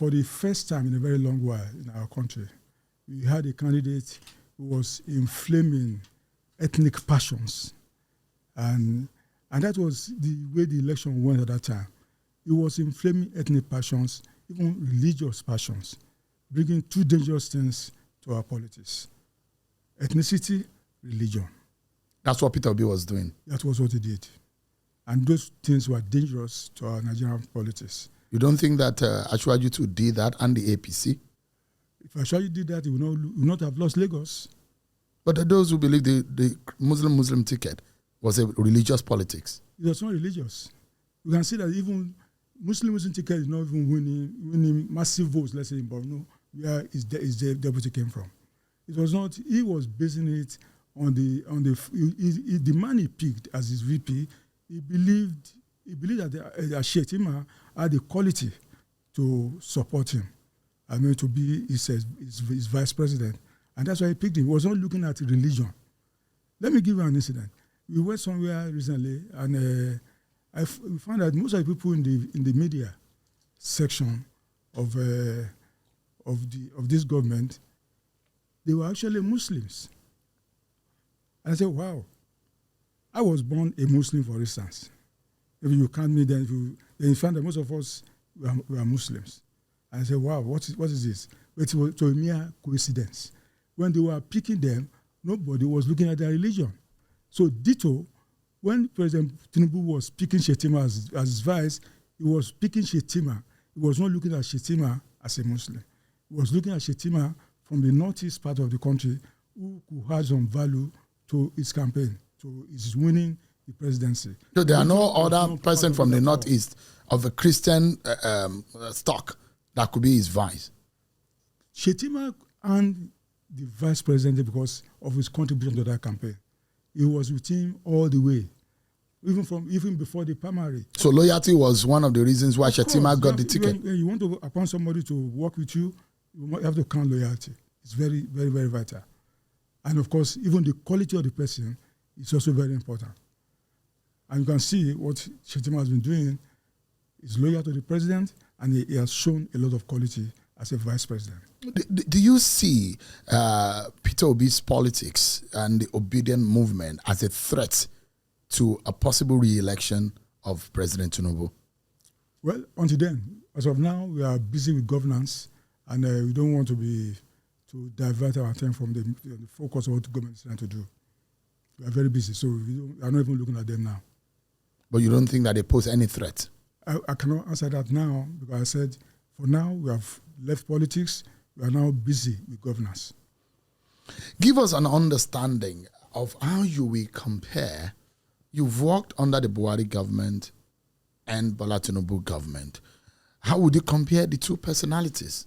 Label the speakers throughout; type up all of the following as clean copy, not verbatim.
Speaker 1: for the first time in a very long while in our country, we had a candidate who was inflaming ethnic passions. And that was the way the election went at that time. It was inflaming ethnic passions, even religious passions, bringing two dangerous things to our politics: ethnicity, religion.
Speaker 2: That's what Peter Obi was doing.
Speaker 1: That was what he did. And those things were dangerous to our Nigerian politics.
Speaker 2: You don't think that Ashwaju did that and the APC?
Speaker 1: If Ashwaju did that, he would not have lost Lagos.
Speaker 2: But those who believe the Muslim ticket was a religious politics.
Speaker 1: It was not religious. You can see that even Muslim ticket is not even winning massive votes, let's say in Borno, where his deputy came from. It was not, he was basing it on the man he picked as his VP. He believed that Shetima had the quality to support him. I mean, to be his vice president. And that's why he picked him. He was not looking at religion. Let me give you an incident. We went somewhere recently, and we found that most of the people in the media section of this government, they were actually Muslims. And I said, wow. I was born a Muslim, for instance. If you count me, then you find that most of us were Muslims. And I said, wow, what is this? But it was a mere coincidence. When they were picking them, nobody was looking at their religion. So ditto, when President Tinubu was picking Shetima as his vice, he was picking Shetima. He was not looking at Shetima as a Muslim. He was looking at Shetima from the northeast part of the country who could add some value to his campaign, to his winning the presidency.
Speaker 2: So there are no other person from the northeast of a Christian stock that could be his vice?
Speaker 1: Shetima and the vice president because of his contribution to that campaign. He was with him all the way, even before the primary.
Speaker 2: So loyalty was one of the reasons why Shetima got the ticket.
Speaker 1: When you want to appoint somebody to work with you, you have to count loyalty. It's very, very, very vital. And of course, even the quality of the person is also very important. And you can see what Shetima has been doing is loyal to the president, and he has shown a lot of quality as a vice president.
Speaker 2: Do you see Peter Obi's politics and the obedient movement as a threat to a possible re-election of President Tinubu?
Speaker 1: Well, until then, as of now, we are busy with governance, and we don't want to divert our attention from the focus of what the government is trying to do. We are very busy, so we are not even looking at them now.
Speaker 2: But you don't think that they pose any threat?
Speaker 1: I cannot answer that now because I said, for now, we have left politics. We are now busy with governance.
Speaker 2: Give us an understanding of how you will compare. You've worked under the Buhari government and Bola Tinubu government. How would you compare the two personalities?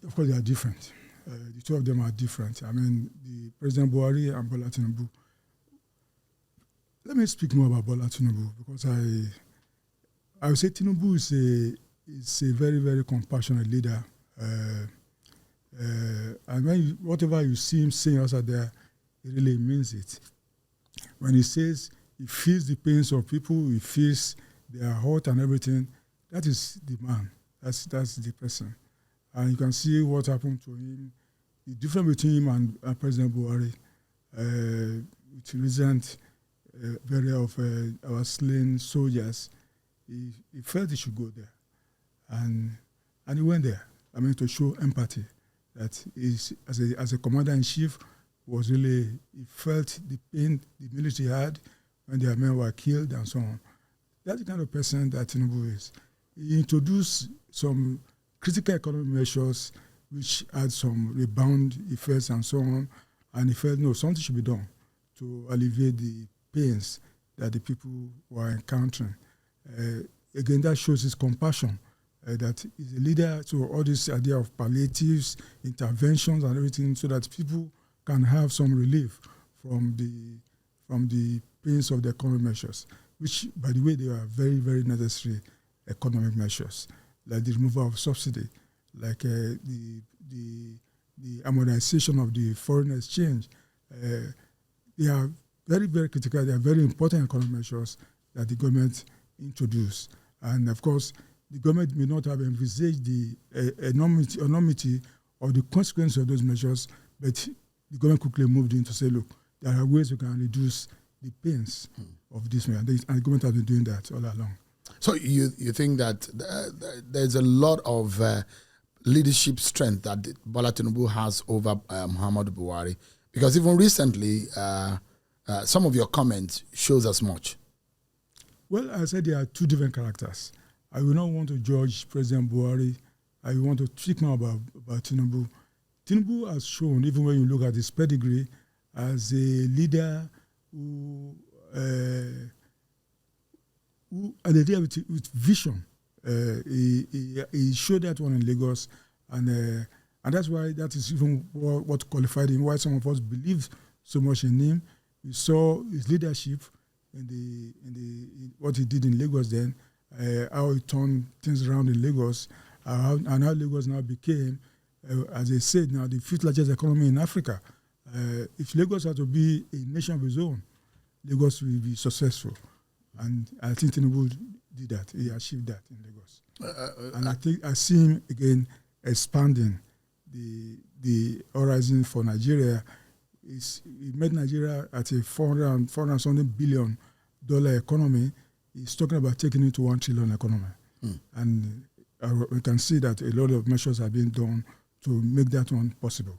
Speaker 1: Of course, they are different. The two of them are different. I mean, the President Buhari and Bola Tinubu. Let me speak more about Bola Tinubu because I would say Tinubu is a very, very compassionate leader. And whatever you see him saying outside there, he really means it. When he says he feels the pains of people, he feels their hurt and everything, that is the man. That's the person. And you can see what happened to him. The difference between him and President Buhari, with recent burial of our slain soldiers, he felt he should go there. And he went there, I mean, to show empathy. That as a commander-in-chief, he felt the pain the military had when their men were killed and so on. That's the kind of person that Tinubu is. He introduced some critical economic measures which had some rebound effects and so on, and he felt, no, something should be done to alleviate the pains that the people were encountering. Again, that shows his compassion, that he's a leader to all this idea of palliatives, interventions and everything so that people can have some relief from the pains of the economic measures, which, by the way, they are very, very necessary economic measures, like the removal of subsidy, like the amortization of the foreign exchange. They are very, very critical. They are very important economic measures that the government introduced. And, of course, the government may not have envisaged the enormity or the consequence of those measures, but the government quickly moved in to say, look, there are ways we can reduce the pains of this measure. And the government has been doing that all along.
Speaker 2: So you think that there's a lot of leadership strength that Bola Tinubu has over Muhammadu Buhari? Because even recently, some of your comments shows as much.
Speaker 1: Well, I said there are two different characters. I will not want to judge President Buhari. I want to speak more about Tinubu. Tinubu has shown, even when you look at his pedigree, as a leader who had a leader with vision. He showed that one in Lagos, and that's why that is even what qualified him. Why some of us believe so much in him. We saw his leadership in what he did in Lagos then, how he turned things around in Lagos, and how Lagos now became, as they said, now the fifth largest economy in Africa. If Lagos had to be a nation of its own, Lagos will be successful. And I think Tinubu did that. He achieved that in Lagos. And I think I see him again expanding the horizon for Nigeria. He made Nigeria at a $400 something billion economy. He's talking about taking it to $1 trillion economy. And we can see that a lot of measures are being done to make that one possible.